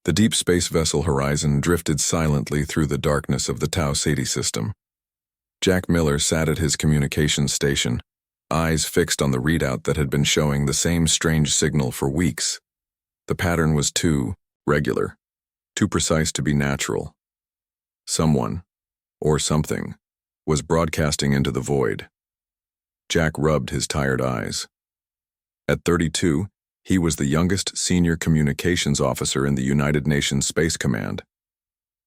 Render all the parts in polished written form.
The deep space vessel Horizon drifted silently through the darkness of the Tau Ceti system. Jack Miller sat at his communications station, eyes fixed on the readout that had been showing the same strange signal for weeks. The pattern was too regular, too precise to be natural. Someone, or something, was broadcasting into the void. Jack rubbed his tired eyes. At 32, he was the youngest senior communications officer in the United Nations Space Command.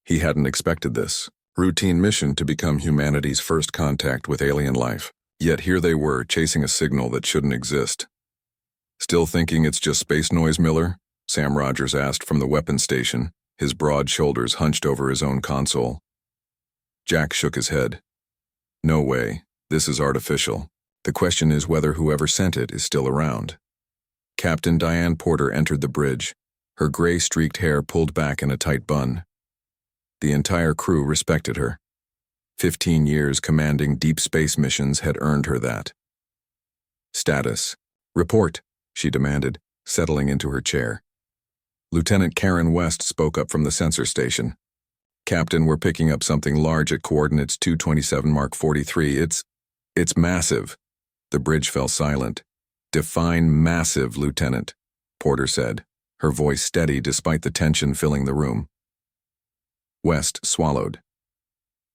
He hadn't expected this routine mission to become humanity's first contact with alien life, yet here they were chasing a signal that shouldn't exist. "Still thinking it's just space noise, Miller?" Sam Rogers asked from the weapons station, his broad shoulders hunched over his own console. Jack shook his head. "No way, this is artificial. The question is whether whoever sent it is still around." Captain Diane Porter entered the bridge, her gray-streaked hair pulled back in a tight bun. The entire crew respected her. 15 years commanding deep space missions had earned her that. "Status. Report," she demanded, settling into her chair. Lieutenant Karen West spoke up from the sensor station. "Captain, we're picking up something large at coordinates 227 Mark 43. It's massive." The bridge fell silent. "Define massive, Lieutenant," Porter said, her voice steady despite the tension filling the room. West swallowed.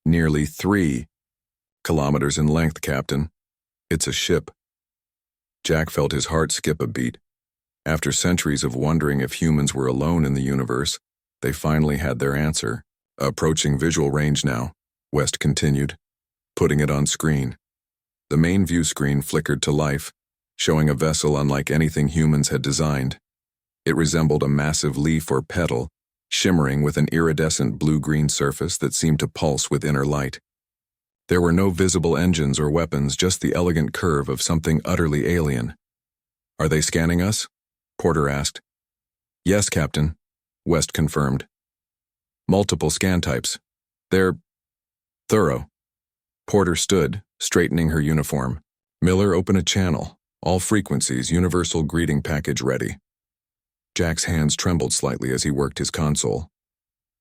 "Nearly 3 kilometers in length, Captain. It's a ship." Jack felt his heart skip a beat. After centuries of wondering if humans were alone in the universe, they finally had their answer. "Approaching visual range now," West continued, putting it on screen. The main view screen flickered to life, showing a vessel unlike anything humans had designed. It resembled a massive leaf or petal, shimmering with an iridescent blue-green surface that seemed to pulse with inner light. There were no visible engines or weapons, just the elegant curve of something utterly alien. "Are they scanning us?" Porter asked. "Yes, Captain," West confirmed. "Multiple scan types. They're thorough." Porter stood, straightening her uniform. "Miller, open a channel. All frequencies, universal greeting package ready." Jack's hands trembled slightly as he worked his console.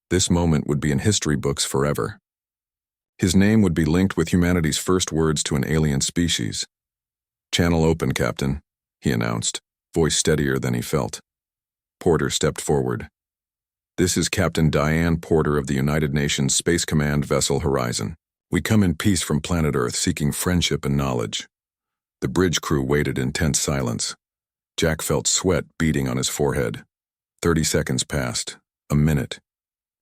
This moment would be in history books forever. His name would be linked with humanity's first words to an alien species. "Channel open, Captain," he announced, voice steadier than he felt. Porter stepped forward. "This is Captain Diane Porter of the United Nations Space Command vessel Horizon. We come in peace from planet Earth seeking friendship and knowledge." The bridge crew waited in tense silence. Jack felt sweat beading on his forehead. 30 seconds passed. A minute.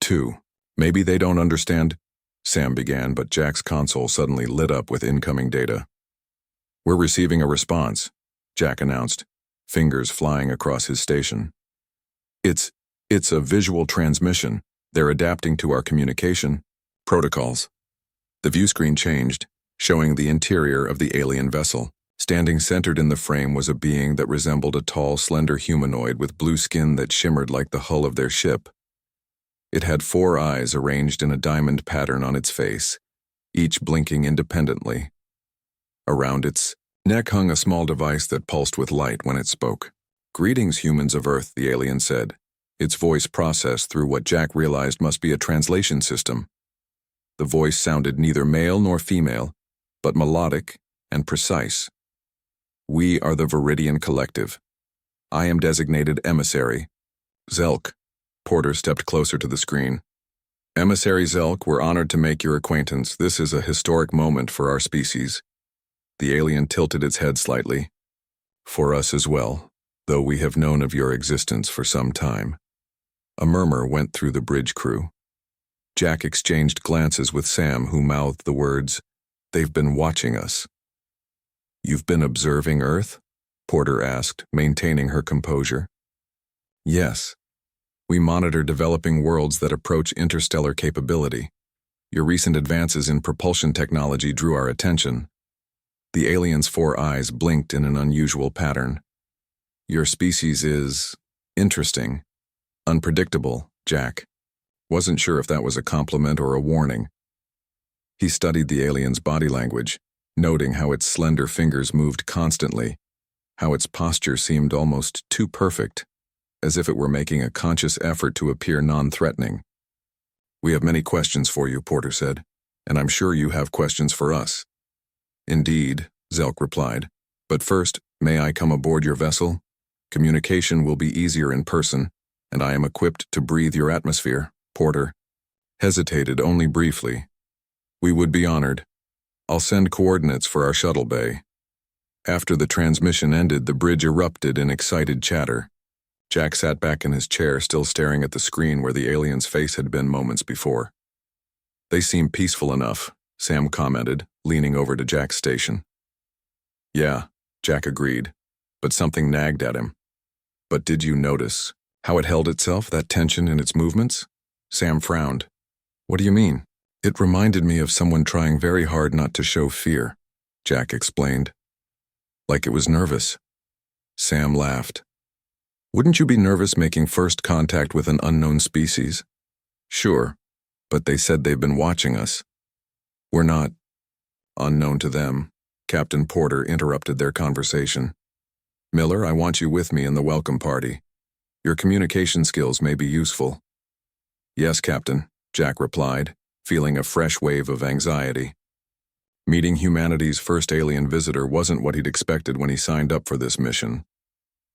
2. "Maybe they don't understand," Sam began, but Jack's console suddenly lit up with incoming data. "We're receiving a response," Jack announced, fingers flying across his station. It's a visual transmission. They're adapting to our communication protocols." The view screen changed, showing the interior of the alien vessel. Standing centered in the frame was a being that resembled a tall, slender humanoid with blue skin that shimmered like the hull of their ship. It had 4 eyes arranged in a diamond pattern on its face, each blinking independently. Around its neck hung a small device that pulsed with light when it spoke. "Greetings, humans of Earth," the alien said, its voice processed through what Jack realized must be a translation system. The voice sounded neither male nor female, but melodic and precise. "We are the Viridian Collective. I am designated Emissary Zelk." Porter stepped closer to the screen. "Emissary Zelk, we're honored to make your acquaintance. This is a historic moment for our species." The alien tilted its head slightly. "For us as well, though we have known of your existence for some time." A murmur went through the bridge crew. Jack exchanged glances with Sam, who mouthed the words, "They've been watching us." "You've been observing Earth?" Porter asked, maintaining her composure. "Yes. We monitor developing worlds that approach interstellar capability. Your recent advances in propulsion technology drew our attention." The alien's 4 eyes blinked in an unusual pattern. "Your species is interesting. Unpredictable, Jack." Wasn't sure if that was a compliment or a warning. He studied the alien's body language, noting how its slender fingers moved constantly, how its posture seemed almost too perfect. as if it were making a conscious effort to appear non-threatening. "We have many questions for you," Porter said, "and I'm sure you have questions for us." "Indeed," Zelk replied. "But first, may I come aboard your vessel? Communication will be easier in person, and I am equipped to breathe your atmosphere." Porter hesitated only briefly. "We would be honored. I'll send coordinates for our shuttle bay." After the transmission ended, the bridge erupted in excited chatter. Jack sat back in his chair, still staring at the screen where the alien's face had been moments before. "They seem peaceful enough," Sam commented, leaning over to Jack's station. "Yeah," Jack agreed, but something nagged at him. "But did you notice how it held itself, that tension in its movements?" Sam frowned. "What do you mean?" "It reminded me of someone trying very hard not to show fear," Jack explained. "Like it was nervous." Sam laughed. "Wouldn't you be nervous making first contact with an unknown species?" "Sure, but they said they've been watching us." "We're not unknown to them," Captain Porter interrupted their conversation. "Miller, I want you with me in the welcome party. Your communication skills may be useful." "Yes, Captain," Jack replied, feeling a fresh wave of anxiety. Meeting humanity's first alien visitor wasn't what he'd expected when he signed up for this mission.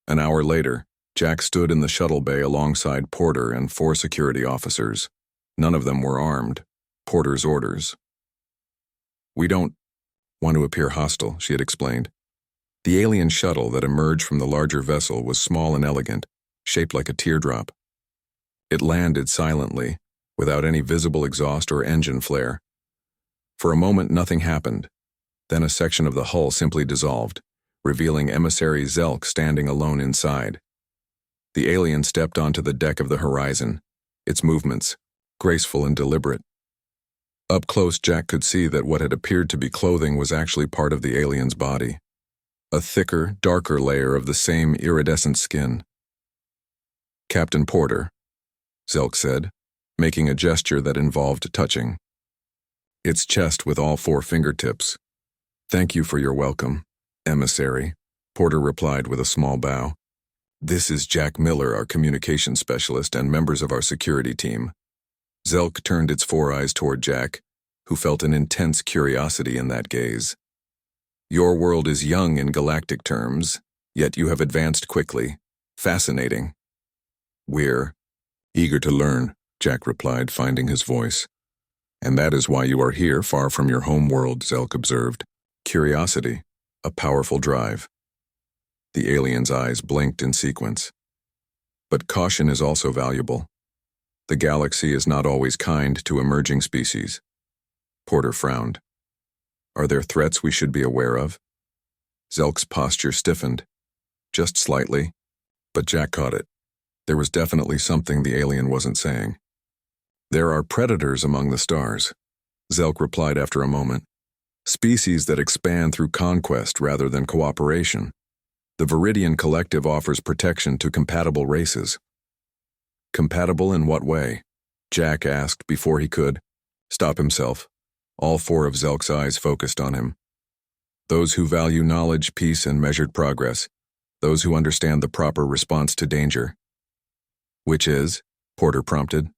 An hour later, Jack stood in the shuttle bay alongside Porter and 4 security officers. None of them were armed. Porter's orders. "We don't want to appear hostile," she had explained. The alien shuttle that emerged from the larger vessel was small and elegant, shaped like a teardrop. It landed silently, without any visible exhaust or engine flare. For a moment, nothing happened. Then a section of the hull simply dissolved, revealing emissary Zelk standing alone inside. The alien stepped onto the deck of the Horizon, its movements graceful and deliberate. Up close, Jack could see that what had appeared to be clothing was actually part of the alien's body. A thicker, darker layer of the same iridescent skin. "Captain Porter," Zelk said, making a gesture that involved touching its chest with all 4 fingertips. "Thank you for your welcome, emissary," Porter replied with a small bow. "This is Jack Miller, our communications specialist, and members of our security team." Zelk turned its 4 eyes toward Jack, who felt an intense curiosity in that gaze. "Your world is young in galactic terms, yet you have advanced quickly. Fascinating." "We're eager to learn," Jack replied, finding his voice. "And that is why you are here, far from your home world," Zelk observed. "Curiosity, a powerful drive." The alien's eyes blinked in sequence. "But caution is also valuable. The galaxy is not always kind to emerging species." Porter frowned. "Are there threats we should be aware of?" Zelk's posture stiffened. Just slightly, but Jack caught it. There was definitely something the alien wasn't saying. "There are predators among the stars," Zelk replied after a moment. "Species that expand through conquest rather than cooperation. The Viridian Collective offers protection to compatible races." "Compatible in what way?" Jack asked before he could stop himself. All 4 of Zelk's eyes focused on him. "Those who value knowledge, peace, and measured progress. Those who understand the proper response to danger." "Which is?" Porter prompted.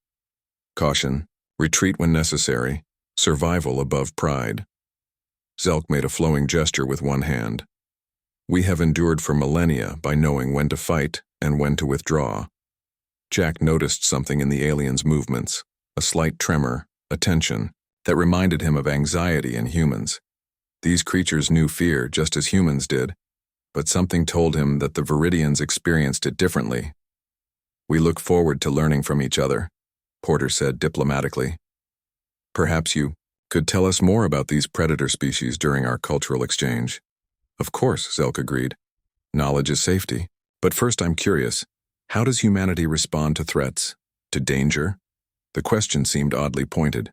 "Caution, retreat when necessary, survival above pride." Zelk made a flowing gesture with one hand. "We have endured for millennia by knowing when to fight and when to withdraw." Jack noticed something in the alien's movements, a slight tremor, a tension, that reminded him of anxiety in humans. These creatures knew fear just as humans did, but something told him that the Viridians experienced it differently. "We look forward to learning from each other," Porter said diplomatically. "Perhaps you could tell us more about these predator species during our cultural exchange." "Of course," Zelk agreed. "Knowledge is safety. But first I'm curious, how does humanity respond to threats? To danger?" The question seemed oddly pointed.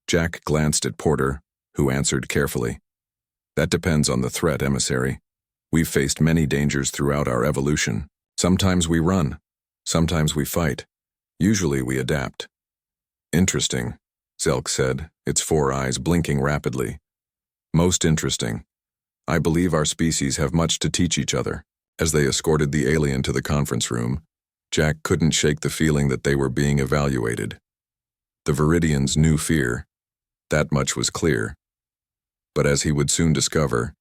Jack glanced at Porter, who answered carefully. "That depends on the threat, emissary. We've faced many dangers throughout our evolution. Sometimes we run. Sometimes we fight. Usually we adapt." "Interesting," Zelk said, its 4 eyes blinking rapidly. "Most interesting. I believe our species have much to teach each other." As they escorted the alien to the conference room, Jack couldn't shake the feeling that they were being evaluated. The Viridians knew fear. That much was clear. But as he would soon discover,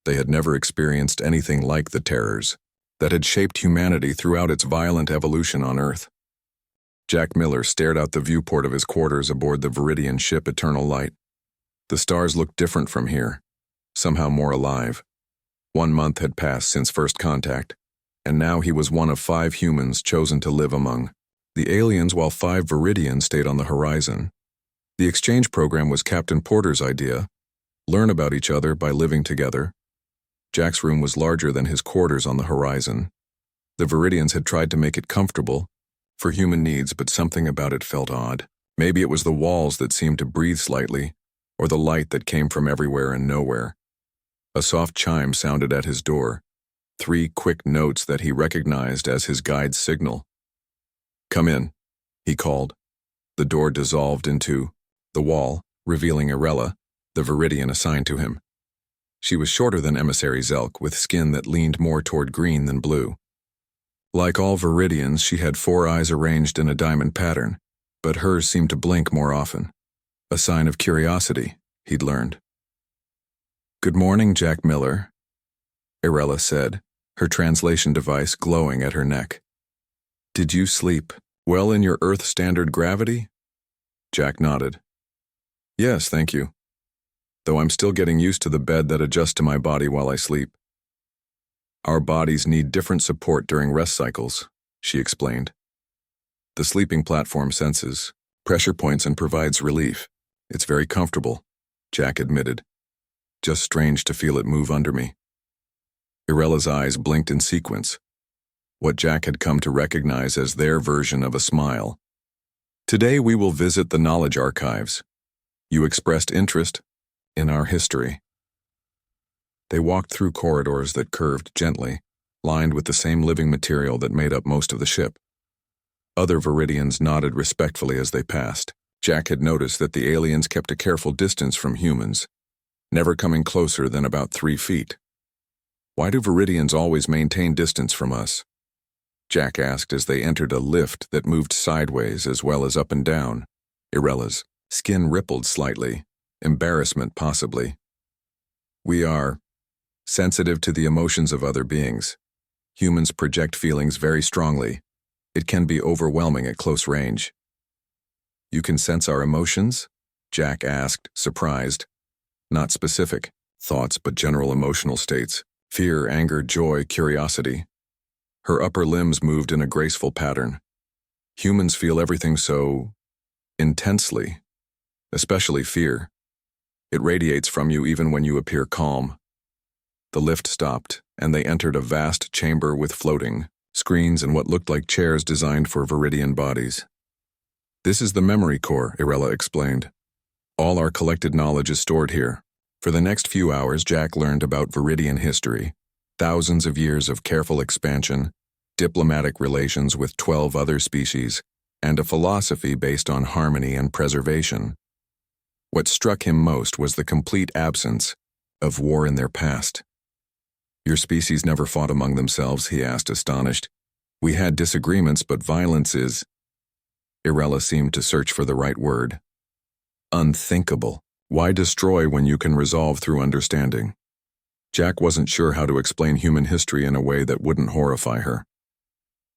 they had never experienced anything like the terrors that had shaped humanity throughout its violent evolution on Earth. Jack Miller stared out the viewport of his quarters aboard the Viridian ship Eternal Light. The stars looked different from here, somehow more alive. 1 month had passed since first contact, and now he was one of 5 humans chosen to live among the aliens while 5 Viridians stayed on the horizon. The exchange program was Captain Porter's idea: learn about each other by living together. Jack's room was larger than his quarters on the horizon. The Viridians had tried to make it comfortable for human needs, but something about it felt odd. Maybe it was the walls that seemed to breathe slightly, or the light that came from everywhere and nowhere. A soft chime sounded at his door, 3 quick notes that he recognized as his guide's signal. "Come in," he called. The door dissolved into the wall, revealing Irella, the Viridian assigned to him. She was shorter than Emissary Zelk, with skin that leaned more toward green than blue. Like all Viridians, she had 4 eyes arranged in a diamond pattern, but hers seemed to blink more often. A sign of curiosity, he'd learned. "Good morning, Jack Miller," Irella said, her translation device glowing at her neck. "Did you sleep well in your Earth standard gravity?" Jack nodded. "Yes, thank you. Though I'm still getting used to the bed that adjusts to my body while I sleep. Our bodies need different support during rest cycles," she explained. "The sleeping platform senses pressure points and provides relief. It's very comfortable," Jack admitted. "Just strange to feel it move under me." Irella's eyes blinked in sequence, what Jack had come to recognize as their version of a smile. "Today we will visit the knowledge archives. You expressed interest in our history." They walked through corridors that curved gently, lined with the same living material that made up most of the ship. Other Viridians nodded respectfully as they passed. Jack had noticed that the aliens kept a careful distance from humans, never coming closer than about 3 feet. "Why do Viridians always maintain distance from us?" Jack asked as they entered a lift that moved sideways as well as up and down. Irella's skin rippled slightly, embarrassment possibly. "We are sensitive to the emotions of other beings. Humans project feelings very strongly. It can be overwhelming at close range." "You can sense our emotions?" Jack asked, surprised. "Not specific thoughts, but general emotional states. Fear, anger, joy, curiosity." Her upper limbs moved in a graceful pattern. "Humans feel everything so intensely, especially fear. It radiates from you even when you appear calm." The lift stopped, and they entered a vast chamber with floating screens and what looked like chairs designed for Viridian bodies. "This is the memory core," Irella explained. "All our collected knowledge is stored here." For the next few hours, Jack learned about Viridian history, thousands of years of careful expansion, diplomatic relations with 12 other species, and a philosophy based on harmony and preservation. What struck him most was the complete absence of war in their past. "Your species never fought among themselves?" he asked, astonished. "We had disagreements, but violence is—" Irella seemed to search for the right word. "Unthinkable. Why destroy when you can resolve through understanding?" Jack wasn't sure how to explain human history in a way that wouldn't horrify her.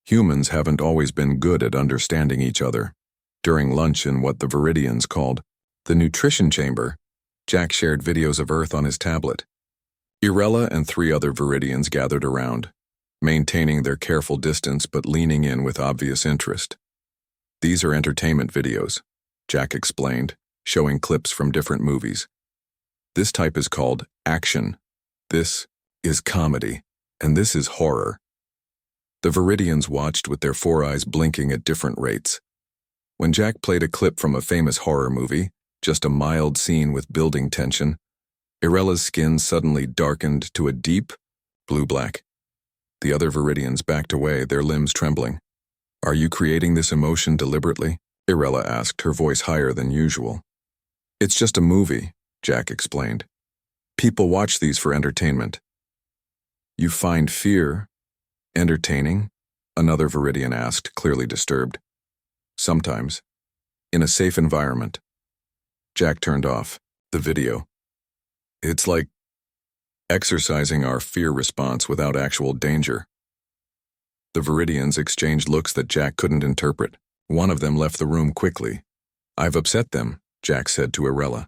Humans haven't always been good at understanding each other. During lunch in what the Viridians called the nutrition chamber, Jack shared videos of Earth on his tablet. Irella and 3 other Viridians gathered around, maintaining their careful distance but leaning in with obvious interest. "These are entertainment videos," Jack explained, showing clips from different movies. "This type is called action. This is comedy, and this is horror." The Viridians watched with their 4 eyes blinking at different rates. When Jack played a clip from a famous horror movie, just a mild scene with building tension, Irella's skin suddenly darkened to a deep blue-black. The other Viridians backed away, their limbs trembling. "Are you creating this emotion deliberately?" Irella asked, her voice higher than usual. "It's just a movie," Jack explained. "People watch these for entertainment." "You find fear entertaining?" Another Viridian asked, clearly disturbed. Sometimes. In a safe environment. Jack turned off the video. It's like exercising our fear response without actual danger. The Viridians exchanged looks that Jack couldn't interpret. One of them left the room quickly. I've upset them, Jack said to Irella.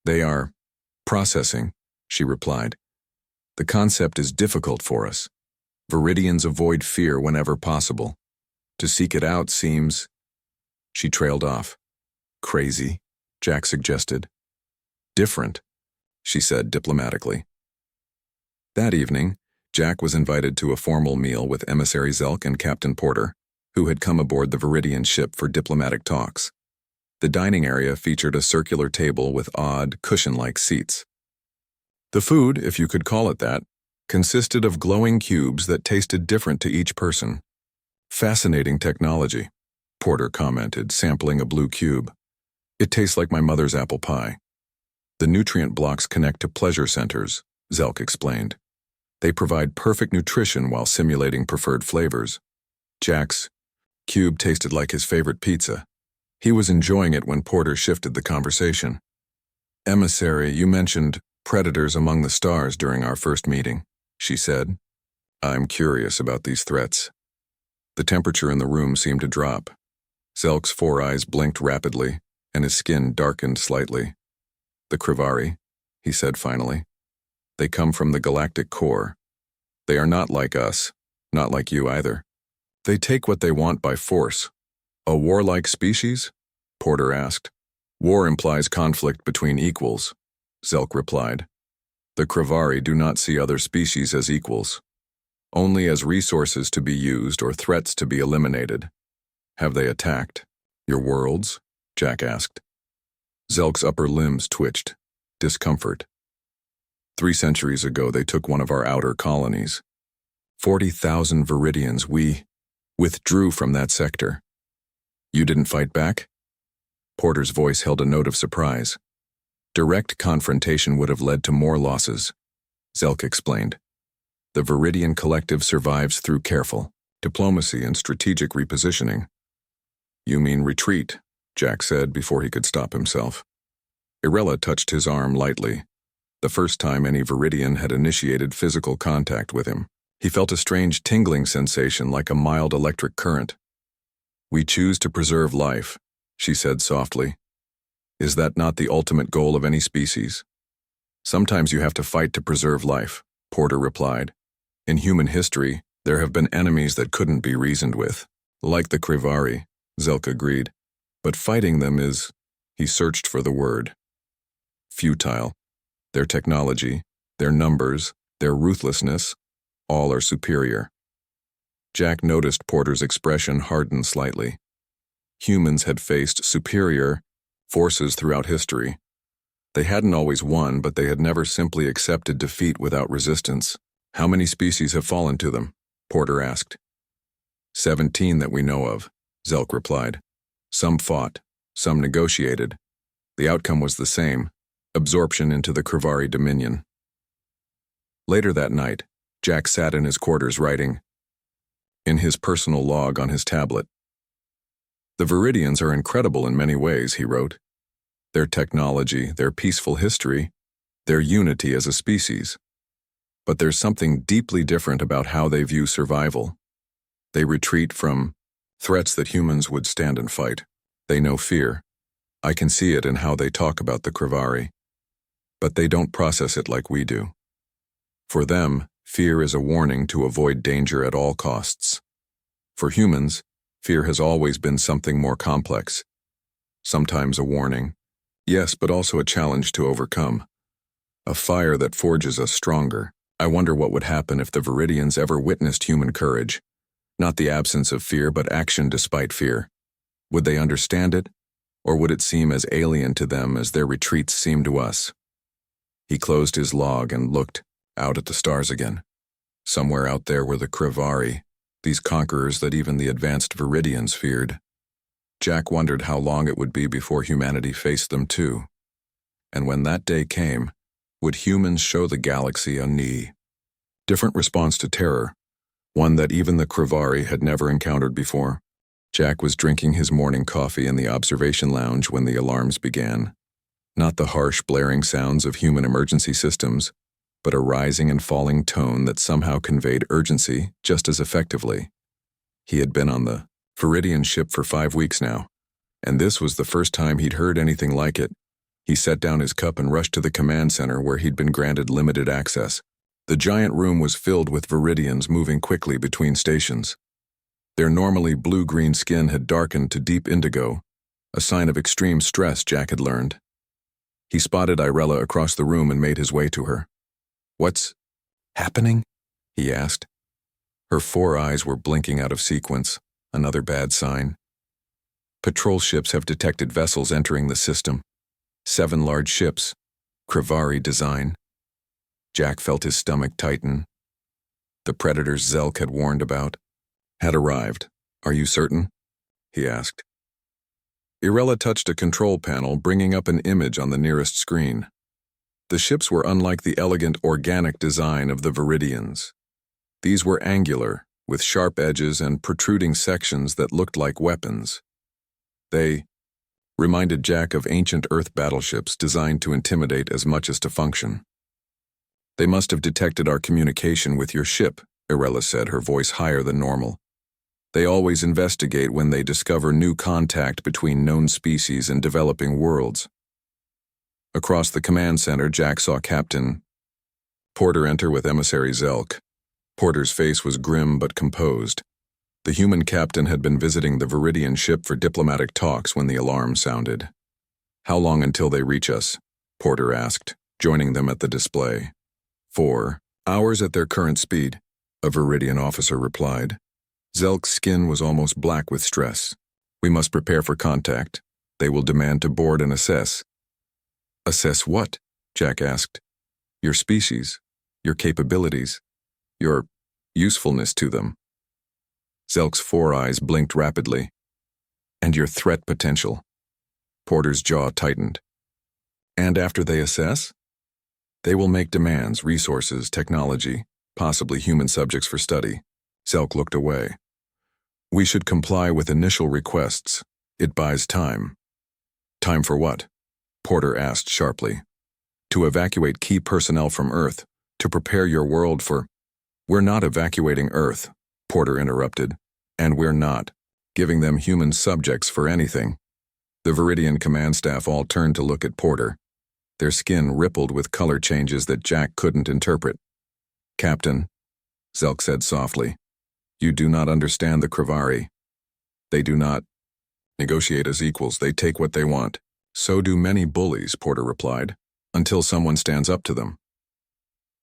They are processing, she replied. The concept is difficult for us. Viridians avoid fear whenever possible. To seek it out seems... She trailed off. Crazy, Jack suggested. Different, she said diplomatically. That evening, Jack was invited to a formal meal with Emissary Zelk and Captain Porter, who had come aboard the Viridian ship for diplomatic talks. The dining area featured a circular table with odd, cushion-like seats. The food, if you could call it that, consisted of glowing cubes that tasted different to each person. Fascinating technology, Porter commented, sampling a blue cube. It tastes like my mother's apple pie. The nutrient blocks connect to pleasure centers, Zelk explained. They provide perfect nutrition while simulating preferred flavors. Jack's cube tasted like his favorite pizza. He was enjoying it when Porter shifted the conversation. Emissary, you mentioned predators among the stars during our first meeting, she said. I'm curious about these threats. The temperature in the room seemed to drop. Zelk's four eyes blinked rapidly, and his skin darkened slightly. The Krivari, he said finally. They come from the galactic core. They are not like us, not like you either. They take what they want by force. A warlike species? Porter asked. War implies conflict between equals, Zelk replied. The Krivari do not see other species as equals, only as resources to be used or threats to be eliminated. Have they attacked your worlds? Jack asked. Zelk's upper limbs twitched, discomfort. 3 centuries ago, they took one of our outer colonies. 40,000 Viridians, we withdrew from that sector. You didn't fight back? Porter's voice held a note of surprise. Direct confrontation would have led to more losses, Zelk explained. The Viridian collective survives through careful diplomacy and strategic repositioning. You mean retreat, Jack said before he could stop himself. Irella touched his arm lightly. The first time any Viridian had initiated physical contact with him. He felt a strange tingling sensation like a mild electric current. We choose to preserve life, she said softly. Is that not the ultimate goal of any species? Sometimes you have to fight to preserve life, Porter replied. In human history, there have been enemies that couldn't be reasoned with, like the Krivari, Zelk agreed. But fighting them is, he searched for the word, futile. Their technology, their numbers, their ruthlessness, all are superior. Jack noticed Porter's expression harden slightly. Humans had faced superior forces throughout history. They hadn't always won, but they had never simply accepted defeat without resistance. How many species have fallen to them? Porter asked. 17 that we know of, Zelk replied. Some fought, some negotiated. The outcome was the same. Absorption into the Krivari dominion. Later that night, Jack sat in his quarters writing in his personal log on his tablet. The Viridians are incredible in many ways, he wrote. Their technology, their peaceful history, their unity as a species. But there's something deeply different about how they view survival. They retreat from threats that humans would stand and fight. They know fear. I can see it in how they talk about the Krivari. But they don't process it like we do. For them, fear is a warning to avoid danger at all costs. For humans, fear has always been something more complex. Sometimes a warning, yes, but also a challenge to overcome. A fire that forges us stronger. I wonder what would happen if the Viridians ever witnessed human courage. Not the absence of fear, but action despite fear. Would they understand it, or would it seem as alien to them as their retreats seem to us? He closed his log and looked out at the stars again. Somewhere out there were the Krivari, these conquerors that even the advanced Viridians feared. Jack wondered how long it would be before humanity faced them too. And when that day came, would humans show the galaxy a different response to terror, one that even the Krivari had never encountered before. Jack was drinking his morning coffee in the observation lounge when the alarms began. Not the harsh, blaring sounds of human emergency systems, but a rising and falling tone that somehow conveyed urgency just as effectively. He had been on the Viridian ship for 5 weeks now, and this was the first time he'd heard anything like it. He set down his cup and rushed to the command center where he'd been granted limited access. The giant room was filled with Viridians moving quickly between stations. Their normally blue-green skin had darkened to deep indigo, a sign of extreme stress, Jack had learned. He spotted Irella across the room and made his way to her. "What's happening?" he asked. Her 4 eyes were blinking out of sequence, another bad sign. "Patrol ships have detected vessels entering the system. 7 large ships, Krivari design." Jack felt his stomach tighten. The predators Zelk had warned about had arrived. "Are you certain?" he asked. Irella touched a control panel, bringing up an image on the nearest screen. The ships were unlike the elegant organic design of the Viridians. These were angular, with sharp edges and protruding sections that looked like weapons. They reminded Jack of ancient Earth battleships designed to intimidate as much as to function. "They must have detected our communication with your ship," Irella said, her voice higher than normal. "They always investigate when they discover new contact between known species and developing worlds." Across the command center, Jack saw Captain Porter enter with emissary Zelk. Porter's face was grim but composed. The human captain had been visiting the Viridian ship for diplomatic talks when the alarm sounded. "How long until they reach us?" Porter asked, joining them at the display. 4 hours at their current speed," a Viridian officer replied. Zelk's skin was almost black with stress. "We must prepare for contact. They will demand to board and assess." "Assess what?" Jack asked. "Your species, your capabilities, your usefulness to them." Zelk's 4 eyes blinked rapidly. "And your threat potential." Porter's jaw tightened. "And after they assess?" "They will make demands, resources, technology, possibly human subjects for study." Zelk looked away. "We should comply with initial requests. It buys time." "Time for what?" Porter asked sharply. "To evacuate key personnel from Earth, to prepare your world for—" "We're not evacuating Earth," Porter interrupted, "and we're not giving them human subjects for anything." The Viridian command staff all turned to look at Porter. Their skin rippled with color changes that Jack couldn't interpret. "Captain," Zelk said softly, "you do not understand the Krivari. They do not negotiate as equals. They take what they want." "So do many bullies," Porter replied, "until someone stands up to them."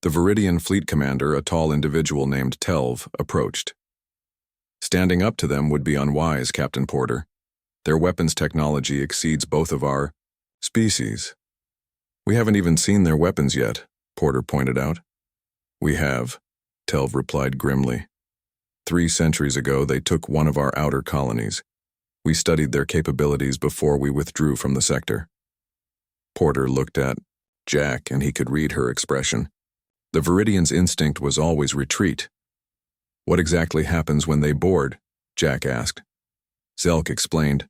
The Viridian fleet commander, a tall individual named Telv, approached. "Standing up to them would be unwise, Captain Porter. Their weapons technology exceeds both of our species." "We haven't even seen their weapons yet," Porter pointed out. "We have," Telv replied grimly. 3 centuries ago, they took one of our outer colonies. We studied their capabilities before we withdrew from the sector." Porter looked at Jack, and he could read her expression. The Viridian's instinct was always retreat. "What exactly happens when they board?" Jack asked. Zelk explained.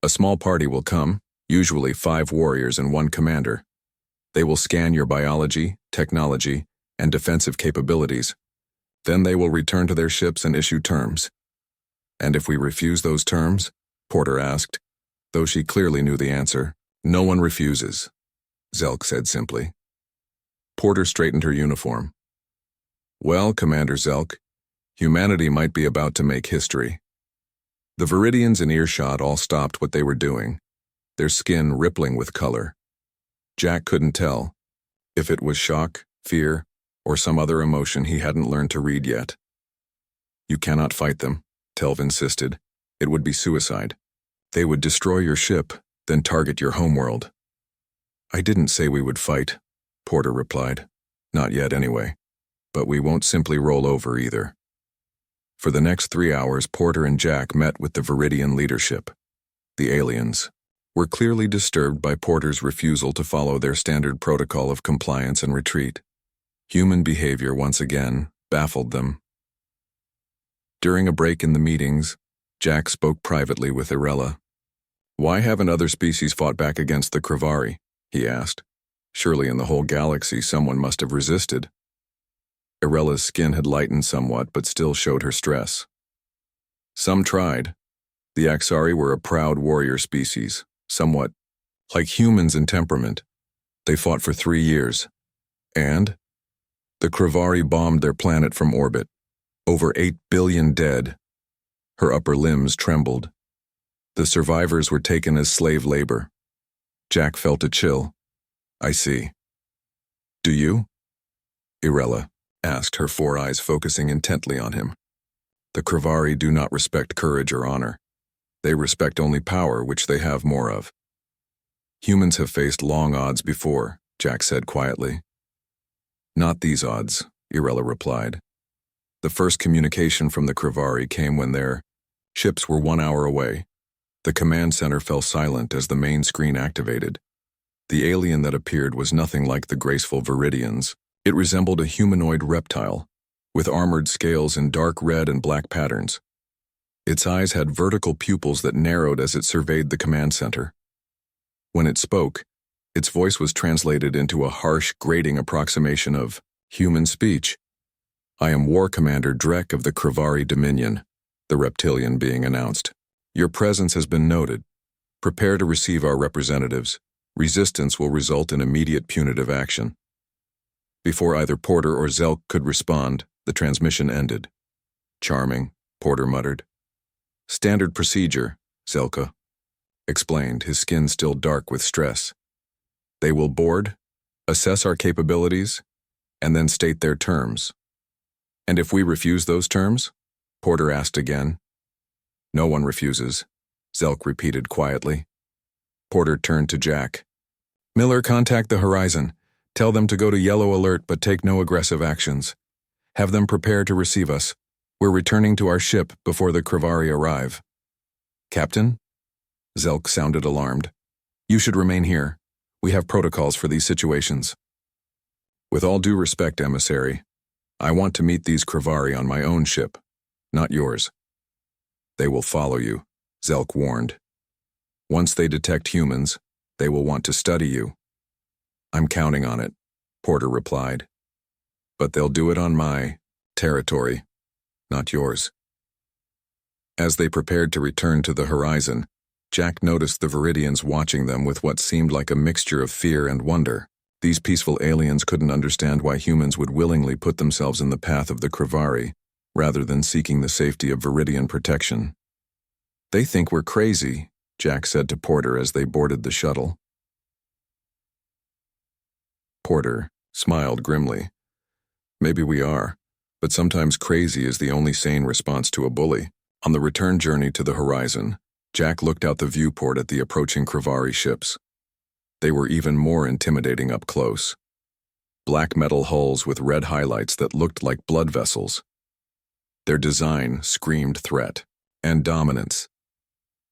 "A small party will come, usually 5 warriors and 1 commander. They will scan your biology, technology, and defensive capabilities. Then they will return to their ships and issue terms." "And if we refuse those terms?" Porter asked, though she clearly knew the answer. "No one refuses," Zelk said simply. Porter straightened her uniform. "Well, Commander Zelk, humanity might be about to make history." The Viridians in earshot all stopped what they were doing, their skin rippling with color. Jack couldn't tell if it was shock, fear, or some other emotion he hadn't learned to read yet. "You cannot fight them," Telv insisted. "It would be suicide. They would destroy your ship, then target your homeworld." "I didn't say we would fight," Porter replied. "Not yet, anyway. But we won't simply roll over either." For the next 3 hours, Porter and Jack met with the Viridian leadership. The aliens were clearly disturbed by Porter's refusal to follow their standard protocol of compliance and retreat. Human behavior once again baffled them. During a break in the meetings, Jack spoke privately with Irella. "Why haven't other species fought back against the Krivari?" he asked. "Surely in the whole galaxy someone must have resisted." Irella's skin had lightened somewhat but still showed her stress. "Some tried. The Axari were a proud warrior species, somewhat like humans in temperament. They fought for 3 years. And the Krivari bombed their planet from orbit. Over 8 billion dead." Her upper limbs trembled. "The survivors were taken as slave labor." Jack felt a chill. "I see. Do you?" Irella asked, her 4 eyes focusing intently on him. "The Krivari do not respect courage or honor. They respect only power, which they have more of." "Humans have faced long odds before," Jack said quietly. "Not these odds," Irella replied. "The first communication from the Krivari came when their ships were 1 hour away. The command center fell silent as the main screen activated. The alien that appeared was nothing like the graceful Viridians. It resembled a humanoid reptile, with armored scales in dark red and black patterns. Its eyes had vertical pupils that narrowed as it surveyed the command center. When it spoke, its voice was translated into a harsh, grating approximation of human speech. "I am War Commander Drek of the Krivari Dominion," the reptilian being announced. "Your presence has been noted. Prepare to receive our representatives. Resistance will result in immediate punitive action." Before either Porter or Zelk could respond, the transmission ended. "Charming," Porter muttered. "Standard procedure," Zelka explained, his skin still dark with stress. "They will board, assess our capabilities, and then state their terms." "And if we refuse those terms?" Porter asked again. "No one refuses," Zelk repeated quietly. Porter turned to Jack. "Miller, contact the Horizon. Tell them to go to yellow alert but take no aggressive actions. Have them prepare to receive us. We're returning to our ship before the Krivari arrive." "Captain?" Zelk sounded alarmed. "You should remain here. We have protocols for these situations." "With all due respect, emissary, I want to meet these Krivari on my own ship, not yours." "They will follow you," Zelk warned. "Once they detect humans, they will want to study you." "I'm counting on it," Porter replied. "But they'll do it on my territory, not yours." As they prepared to return to the Horizon, Jack noticed the Viridians watching them with what seemed like a mixture of fear and wonder. These peaceful aliens couldn't understand why humans would willingly put themselves in the path of the Krivari, rather than seeking the safety of Viridian protection. "They think we're crazy," Jack said to Porter as they boarded the shuttle. Porter smiled grimly. "Maybe we are, but sometimes crazy is the only sane response to a bully." On the return journey to the Horizon, Jack looked out the viewport at the approaching Krivari ships. They were even more intimidating up close. Black metal hulls with red highlights that looked like blood vessels. Their design screamed threat and dominance.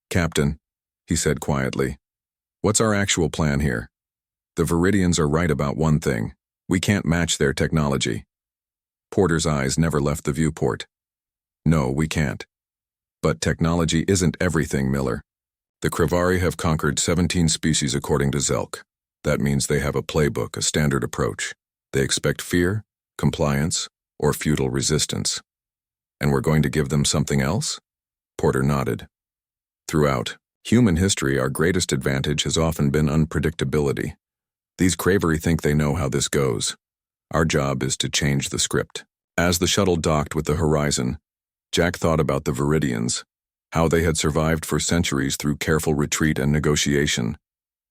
"Captain," he said quietly, "what's our actual plan here? The Viridians are right about one thing. We can't match their technology." Porter's eyes never left the viewport. "No, we can't. But technology isn't everything, Miller. The Krivari have conquered 17 species according to Zelk. That means they have a playbook, a standard approach. They expect fear, compliance, or futile resistance. And we're going to give them something else?" Porter nodded. "Throughout human history, our greatest advantage has often been unpredictability. These Krivari think they know how this goes. Our job is to change the script." As the shuttle docked with the Horizon, Jack thought about the Viridians, how they had survived for centuries through careful retreat and negotiation.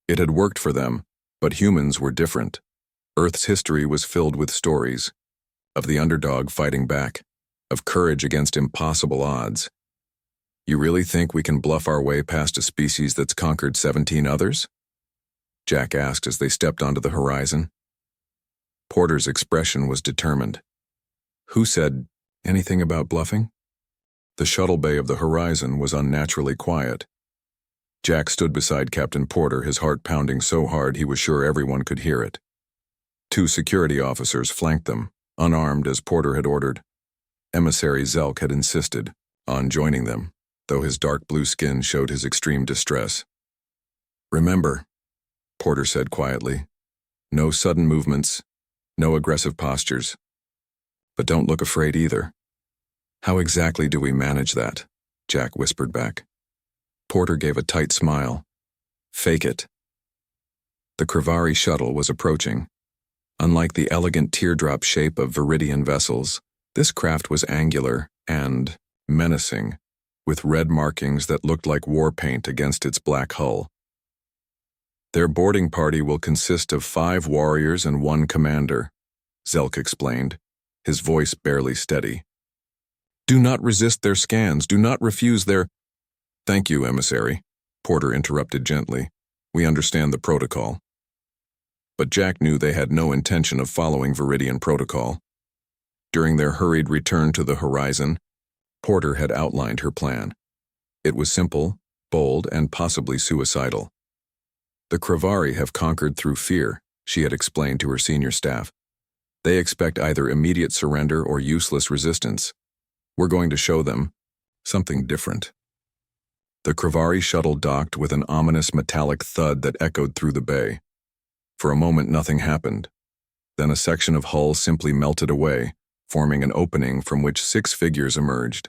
It had worked for them, but humans were different. Earth's history was filled with stories of the underdog fighting back, of courage against impossible odds. "You really think we can bluff our way past a species that's conquered 17 others?" Jack asked as they stepped onto the Horizon. Porter's expression was determined. "Who said anything about bluffing?" The shuttle bay of the Horizon was unnaturally quiet. Jack stood beside Captain Porter, his heart pounding so hard he was sure everyone could hear it. 2 security officers flanked them, unarmed as Porter had ordered. Emissary Zelk had insisted on joining them, though his dark blue skin showed his extreme distress. "Remember," Porter said quietly, "no sudden movements, no aggressive postures. But don't look afraid either." "How exactly do we manage that?" Jack whispered back. Porter gave a tight smile. "Fake it." The Krivari shuttle was approaching. Unlike the elegant teardrop shape of Viridian vessels, this craft was angular and menacing, with red markings that looked like war paint against its black hull. "Their boarding party will consist of 5 warriors and 1 commander," Zelk explained, his voice barely steady. "Do not resist their scans. Do not refuse their—" "Thank you, Emissary," Porter interrupted gently. "We understand the protocol." But Jack knew they had no intention of following Viridian protocol. During their hurried return to the horizon, Porter had outlined her plan. It was simple, bold, and possibly suicidal. "The Krivari have conquered through fear," she had explained to her senior staff. "They expect either immediate surrender or useless resistance. We're going to show them something different." The Krivari shuttle docked with an ominous metallic thud that echoed through the bay. For a moment nothing happened. Then a section of hull simply melted away, forming an opening from which 6 figures emerged.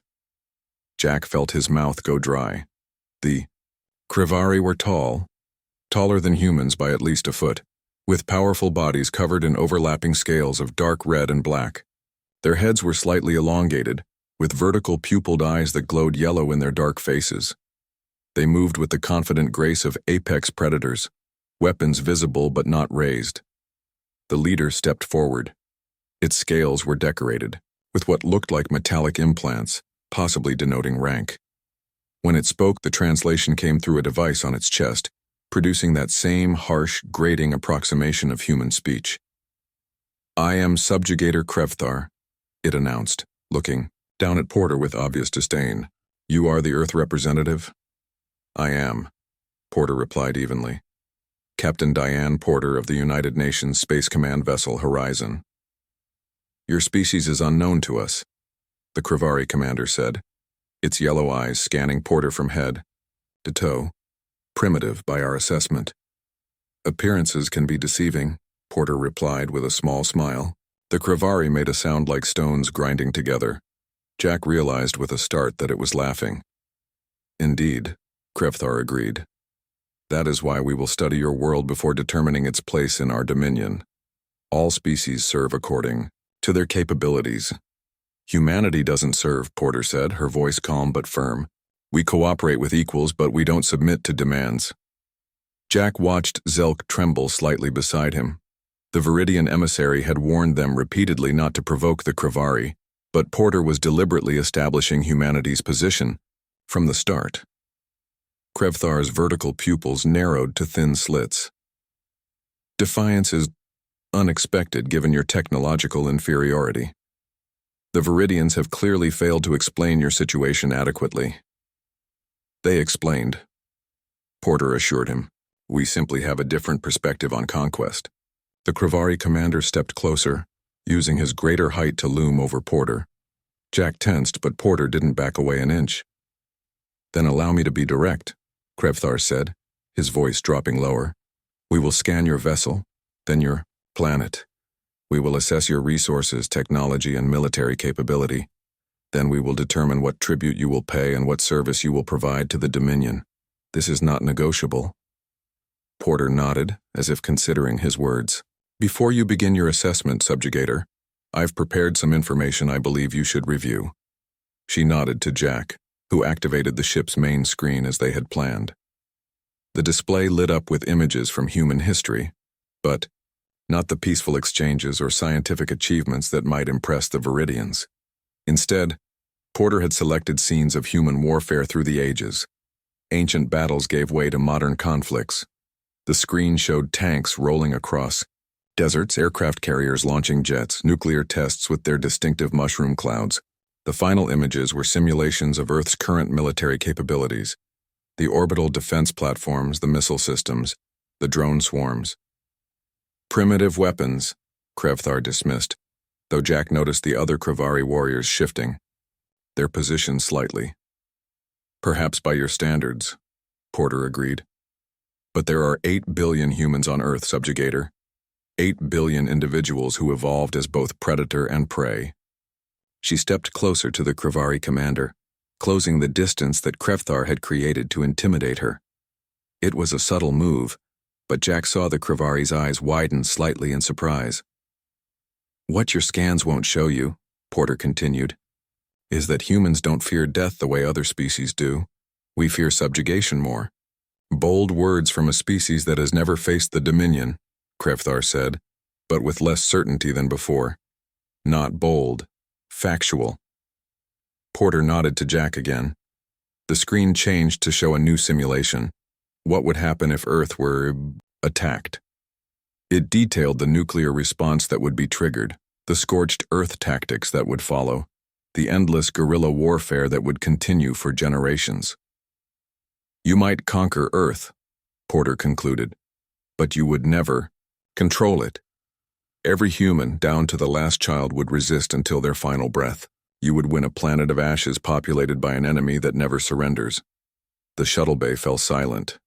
Jack felt his mouth go dry. The Krivari were tall, taller than humans by at least a foot, with powerful bodies covered in overlapping scales of dark red and black. Their heads were slightly elongated, with vertical pupilled eyes that glowed yellow in their dark faces. They moved with the confident grace of apex predators, weapons visible but not raised. The leader stepped forward. Its scales were decorated, with what looked like metallic implants, possibly denoting rank. When it spoke, the translation came through a device on its chest, producing that same harsh, grating approximation of human speech. "I am Subjugator Krevthar," it announced, looking down at Porter with obvious disdain. "You are the Earth representative?" "I am," Porter replied evenly. "Captain Diane Porter of the United Nations Space Command vessel Horizon." "Your species is unknown to us," the Krivari commander said, its yellow eyes scanning Porter from head to toe. "Primitive by our assessment." "Appearances can be deceiving," Porter replied with a small smile. The Krivari made a sound like stones grinding together. Jack realized with a start that it was laughing. "Indeed," Krevthar agreed. "That is why we will study your world before determining its place in our dominion. All species serve according to their capabilities." "Humanity doesn't serve," Porter said, her voice calm but firm. "We cooperate with equals, but we don't submit to demands." Jack watched Zelk tremble slightly beside him. The Viridian emissary had warned them repeatedly not to provoke the Krivari, but Porter was deliberately establishing humanity's position from the start. Krevthar's vertical pupils narrowed to thin slits. "Defiance is unexpected given your technological inferiority. The Viridians have clearly failed to explain your situation adequately." "They explained," Porter assured him. "We simply have a different perspective on conquest." The Krivari commander stepped closer, using his greater height to loom over Porter. Jack tensed, but Porter didn't back away an inch. "Then allow me to be direct," Krevthar said, his voice dropping lower. "We will scan your vessel, then your planet. We will assess your resources, technology, and military capability. Then we will determine what tribute you will pay and what service you will provide to the Dominion. This is not negotiable." Porter nodded, as if considering his words. "Before you begin your assessment, Subjugator, I've prepared some information I believe you should review." She nodded to Jack, who activated the ship's main screen as they had planned. The display lit up with images from human history, but not the peaceful exchanges or scientific achievements that might impress the Viridians. Instead, Porter had selected scenes of human warfare through the ages. Ancient battles gave way to modern conflicts. The screen showed tanks rolling across deserts, aircraft carriers launching jets, nuclear tests with their distinctive mushroom clouds. The final images were simulations of Earth's current military capabilities: the orbital defense platforms, the missile systems, the drone swarms. "Primitive weapons," Krevthar dismissed. though Jack noticed the other Kravari warriors shifting, their position slightly. Perhaps by your standards, Porter agreed. But there are 8 billion humans on Earth, Subjugator. 8 billion individuals who evolved as both predator and prey. She stepped closer to the Kravari commander, closing the distance that Krefthar had created to intimidate her. It was a subtle move, but Jack saw the Kravari's eyes widen slightly in surprise. What your scans won't show you, Porter continued, is that humans don't fear death the way other species do. We fear subjugation more. Bold words from a species that has never faced the Dominion, Krefthar said, but with less certainty than before. Not bold, factual. Porter nodded to Jack again. The screen changed to show a new simulation. What would happen if Earth were attacked? It detailed the nuclear response that would be triggered, the scorched Earth tactics that would follow, the endless guerrilla warfare that would continue for generations. You might conquer Earth, Porter concluded, but you would never control it. Every human, down to the last child, would resist until their final breath. You would win a planet of ashes populated by an enemy that never surrenders. The shuttle bay fell silent.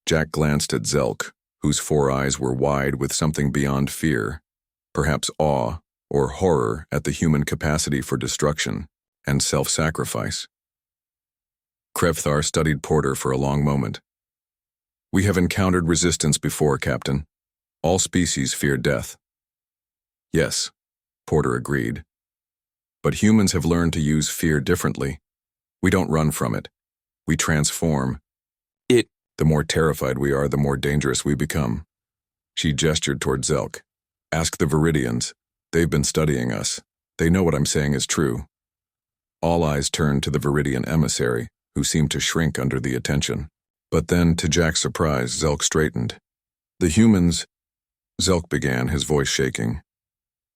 Jack glanced at Zelk, whose 4 eyes were wide with something beyond fear, perhaps awe or horror at the human capacity for destruction and self-sacrifice. Krefthar studied Porter for a long moment. We have encountered resistance before, Captain. All species fear death. Yes, Porter agreed. But humans have learned to use fear differently. We don't run from it. We transform. The more terrified we are, the more dangerous we become. She gestured toward Zelk. Ask the Viridians. They've been studying us. They know what I'm saying is true. All eyes turned to the Viridian emissary, who seemed to shrink under the attention. But then, to Jack's surprise, Zelk straightened. The humans, Zelk began, his voice shaking,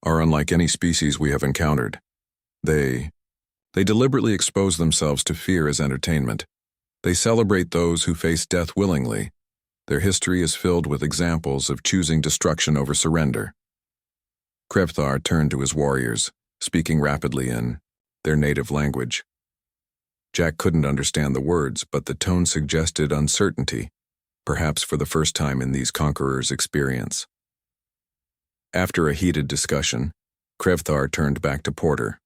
are unlike any species we have encountered. They deliberately expose themselves to fear as entertainment. They celebrate those who face death willingly. Their history is filled with examples of choosing destruction over surrender. Krefthar turned to his warriors, speaking rapidly in their native language. Jack couldn't understand the words, but the tone suggested uncertainty, perhaps for the first time in these conquerors' experience. After a heated discussion, Krefthar turned back to Porter.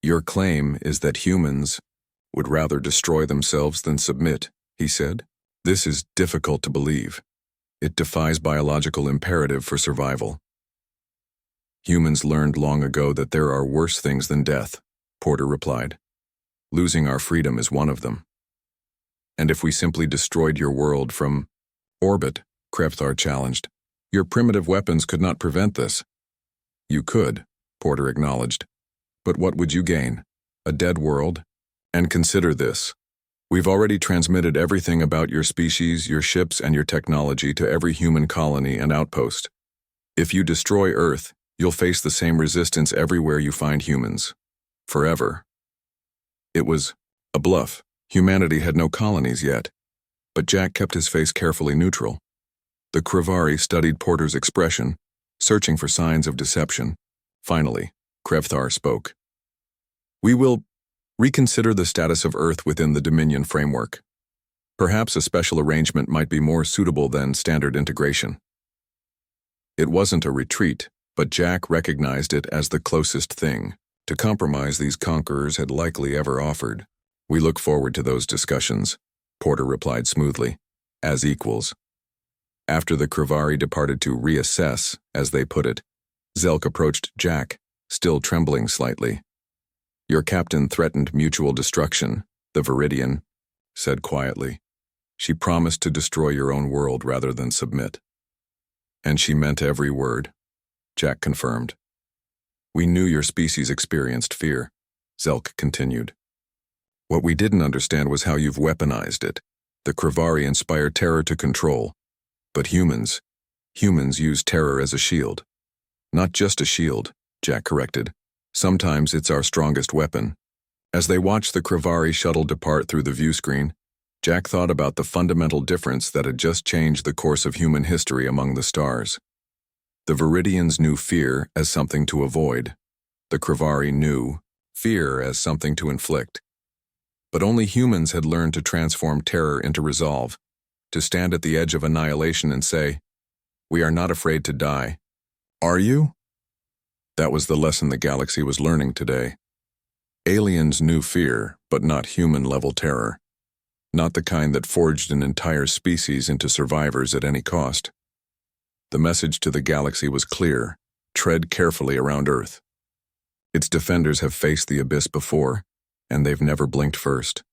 Your claim is that humans would rather destroy themselves than submit, he said. This is difficult to believe. It defies biological imperative for survival. Humans learned long ago that there are worse things than death, Porter replied. Losing our freedom is one of them. And if we simply destroyed your world from orbit, Krefthar challenged, your primitive weapons could not prevent this. You could, Porter acknowledged. But what would you gain? A dead world? And consider this. We've already transmitted everything about your species, your ships, and your technology to every human colony and outpost. If you destroy Earth, you'll face the same resistance everywhere you find humans. Forever. It was a bluff. Humanity had no colonies yet. But Jack kept his face carefully neutral. The Kravari studied Porter's expression, searching for signs of deception. Finally, Krefthar spoke. We will reconsider the status of Earth within the Dominion framework. Perhaps a special arrangement might be more suitable than standard integration. It wasn't a retreat, but Jack recognized it as the closest thing to compromise these conquerors had likely ever offered. We look forward to those discussions, Porter replied smoothly, as equals. After the Kravari departed to reassess, as they put it, Zelk approached Jack, still trembling slightly. Your captain threatened mutual destruction, the Viridian said quietly. She promised to destroy your own world rather than submit. And she meant every word, Jack confirmed. We knew your species experienced fear, Zelk continued. What we didn't understand was how you've weaponized it. The Kravari inspire terror to control. But humans use terror as a shield. Not just a shield, Jack corrected. Sometimes it's our strongest weapon. As they watched the Kravari shuttle depart through the view screen, Jack thought about the fundamental difference that had just changed the course of human history among the stars. The Viridians knew fear as something to avoid. The Krivari knew fear as something to inflict. But only humans had learned to transform terror into resolve, to stand at the edge of annihilation and say, "We are not afraid to die." Are you? That was the lesson the galaxy was learning today. Aliens knew fear, but not human-level terror. Not the kind that forged an entire species into survivors at any cost. The message to the galaxy was clear: tread carefully around Earth. Its defenders have faced the abyss before, and they've never blinked first.